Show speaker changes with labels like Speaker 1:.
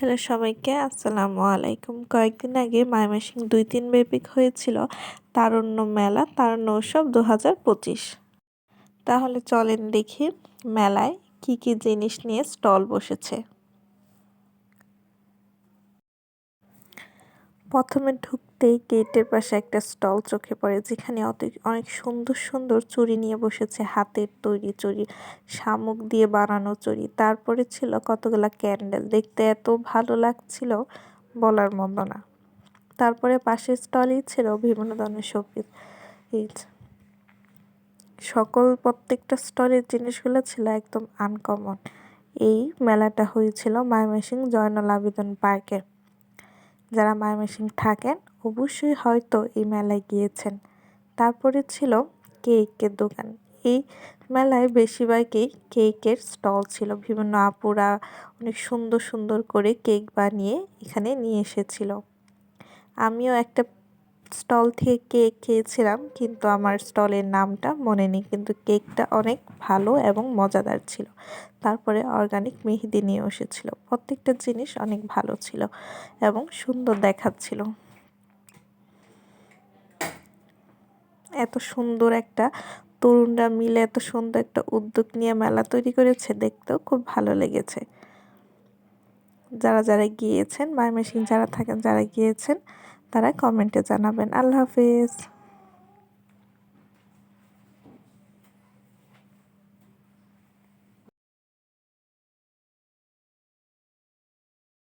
Speaker 1: Hello সবাইকে, আসসালামু আলাইকুম। কয়েকদিন আগে ময়মনসিংহ ২-৩ ব্যাপী হয়েছিল তারুণ্য মেলা, তারুণ্য উৎসব ২০২৫। তাহলে চলেন দেখি মেলায় কি কি জিনিস নিয়ে স্টল বসেছে। প্রথমে ঢুকতেই গেটের পাশে একটা স্টল চোখে পড়ে, যেখানে অনেক সুন্দর সুন্দর চুড়ি নিয়ে বসেছে, হাতের তৈরি চুড়ি, শামুক দিয়ে বানানো চুড়ি। তারপরে ছিল কতগুলা ক্যান্ডেল, দেখতে এত ভালো লাগছিল বলার মতো না। তারপরে পাশের স্টলেই ছিল বিভিন্ন ধরনের শোপিস। প্রত্যেকটা স্টলের জিনিসগুলো ছিল একদম আনকমন। এই মেলাটা হয়েছিল ময়মনসিংহ জয়নুল আবেদীন পার্কে। যারা ময়মনসিংহ থাকেন অবশ্যই হয়তো এই মেলায় গিয়েছেন। তারপরে ছিল কেকের দোকান। এই মেলায় বেশিরভাগই কেকের স্টল ছিল। বিভিন্ন আপুরা অনেক সুন্দর সুন্দর করে কেক বানিয়ে এখানে নিয়ে এসেছিল। আমিও একটা স্টল থেকে কেক খেয়েছিলাম, কিন্তু আমার স্টলের নামটা মনে নেই, কিন্তু কেকটা অনেক ভালো এবং মজাদার ছিল। তারপরে অর্গানিক মেহেদি নিয়ে এসেছিল। প্রত্যেকটা জিনিস অনেক ভালো ছিল এবং সুন্দর দেখাচ্ছিল। এত সুন্দর একটা তরুণরা মিলে এত সুন্দর একটা উদ্যোগ নিয়ে মেলা তৈরি করেছে, দেখতেও খুব ভালো লেগেছে। যারা যারা গিয়েছেন, ময়মনসিংহ যারা থাকেন, যারা গিয়েছেন তারা কমেন্টে জানাবেন। আল্লাহ হাফেজ।